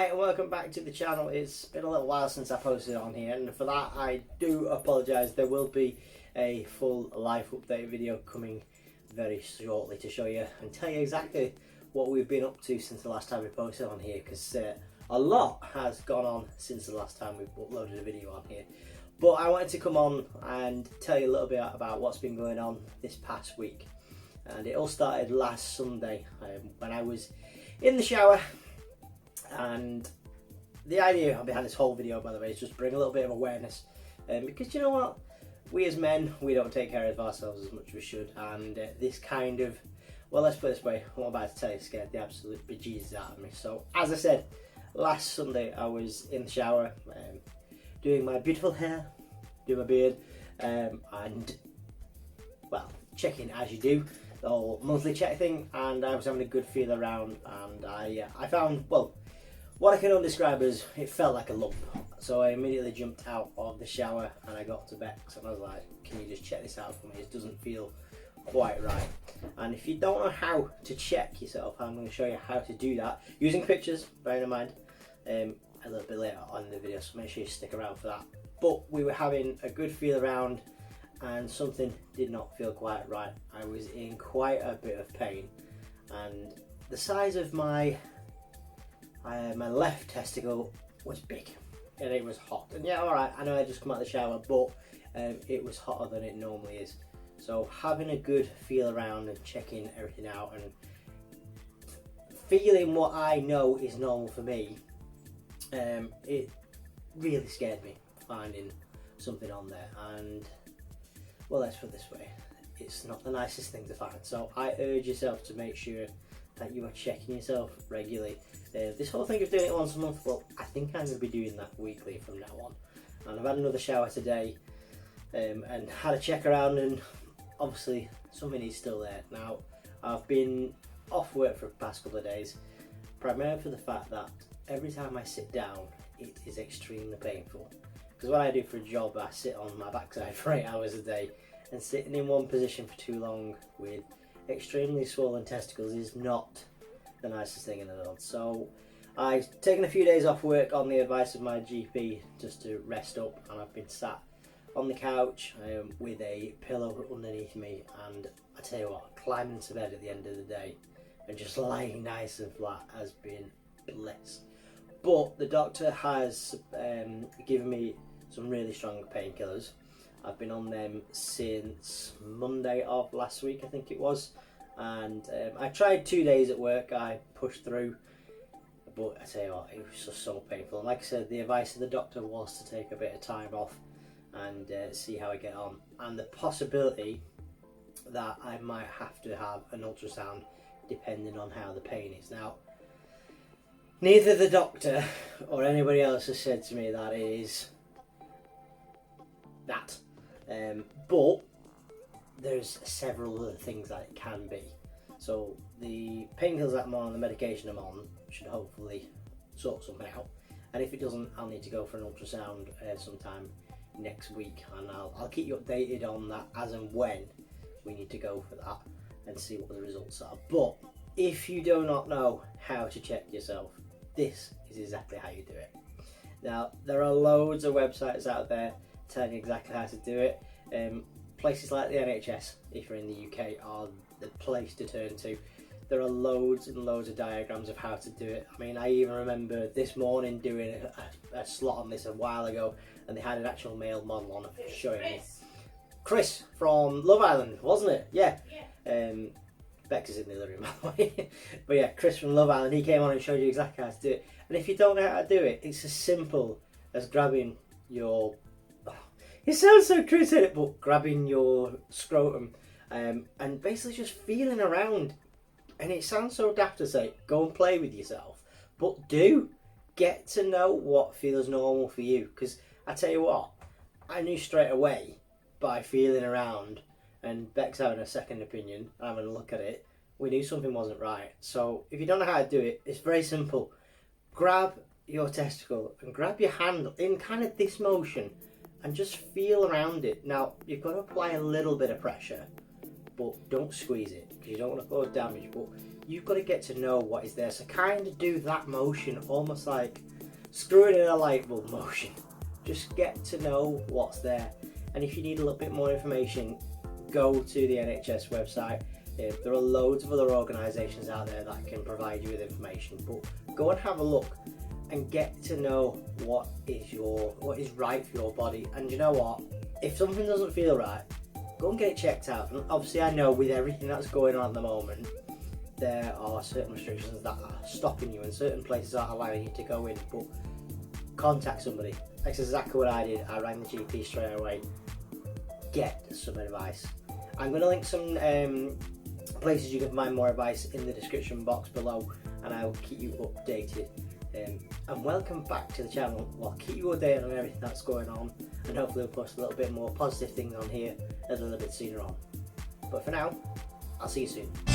Hi and welcome back to the channel. It's been a little while since I posted on here, and for that I do apologise. There will be a full life update video coming very shortly to show you and tell you exactly what we've been up to since the last time we posted on here, because a lot has gone on since the last time we've uploaded a video on here. But I wanted to come on and tell you a little bit about what's been going on this past week. And it all started last Sunday when I was in the shower. And the idea behind this whole video, by the way, is just bring a little bit of awareness, because you know what, we as men, we don't take care of ourselves as much as we should, and this kind of, well, let's put it this way, what I'm about to tell you scared the absolute bejesus out of me. So as I said, last Sunday I was in the shower doing my beautiful hair, doing my beard, and well, checking as you do, the whole monthly check thing, and I was having a good feel around, and I found, well, what I can only describe as it felt like a lump. So I immediately jumped out of the shower and I got to Bex and I was like, can you just check this out for me? It doesn't feel quite right. And if you don't know how to check yourself, I'm going to show you how to do that using pictures, bearing in mind, a little bit later on in the video, so make sure you stick around for that. But we were having a good feel around and something did not feel quite right. I was in quite a bit of pain, and the size of my left testicle was big and it was hot. And yeah, alright, I know I just come out of the shower, but it was hotter than it normally is. So having a good feel around and checking everything out and feeling what I know is normal for me, it really scared me finding something on there. And well, let's put it this way, it's not the nicest thing to find. So I urge yourself to make sure that you are checking yourself regularly. This whole thing of doing it once a month, well, I think I'm going to be doing that weekly from now on. And I've had another shower today and had a check around, and obviously something is still there. Now, I've been off work for the past couple of days, primarily for the fact that every time I sit down, it is extremely painful. Because what I do for a job, I sit on my backside for 8 hours a day, and sitting in one position for too long with extremely swollen testicles is not the nicest thing in the world. So I've taken a few days off work on the advice of my GP just to rest up, and I've been sat on the couch with a pillow underneath me, and I tell you what, climbing to bed at the end of the day and just lying nice and flat has been bliss. But the doctor has given me some really strong painkillers. I've been on them since Monday of last week, I think it was, and I tried 2 days at work. I pushed through, but I tell you what, it was just so painful. And like I said, the advice of the doctor was to take a bit of time off and see how I get on, and the possibility that I might have to have an ultrasound depending on how the pain is. Now, neither the doctor or anybody else has said to me that it is that. But there's several other things that it can be. So the painkillers that I'm on, the medication I'm on, should hopefully sort something out. And if it doesn't, I'll need to go for an ultrasound sometime next week, and I'll keep you updated on that as and when we need to go for that and see what the results are. But if you do not know how to check yourself, this is exactly how you do it. Now, there are loads of websites out there telling you exactly how to do it. Places like the NHS, if you're in the UK, are the place to turn to. There are loads and loads of diagrams of how to do it. I mean, I even remember this morning doing a slot on this a while ago, and they had an actual male model on it showing me. Chris from Love Island, wasn't it? Yeah. Bex is in the other room, by the way. But yeah, Chris from Love Island, he came on and showed you exactly how to do it. And if you don't know how to do it, it's as simple as grabbing your... It sounds so true, isn't it? But grabbing your scrotum and basically just feeling around. And it sounds so daft to say, go and play with yourself. But do. Get to know what feels normal for you. Because I tell you what, I knew straight away by feeling around and Bex having a second opinion, having a look at it, we knew something wasn't right. So if you don't know how to do it, it's very simple. Grab your testicle and grab your hand in kind of this motion and just feel around it. Now, you've got to apply a little bit of pressure, but don't squeeze it because you don't want to cause damage. But you've got to get to know what is there. So kind of do that motion, almost like screwing in a light bulb motion. Just get to know what's there. And if you need a little bit more information, go to the NHS website. There are loads of other organisations out there that can provide you with information. But go and have a look and get to know what is right for your body. And you know what? If something doesn't feel right, go and get it checked out. And obviously I know with everything that's going on at the moment, there are certain restrictions that are stopping you and certain places aren't allowing you to go in, but contact somebody. That's exactly what I did. I rang the GP straight away. Get some advice. I'm going to link some places you can find more advice in the description box below, and I will keep you updated. And welcome back to the channel. I'll keep you updated on everything that's going on, and hopefully we'll post a little bit more positive things on here a little bit sooner on. But for now, I'll see you soon.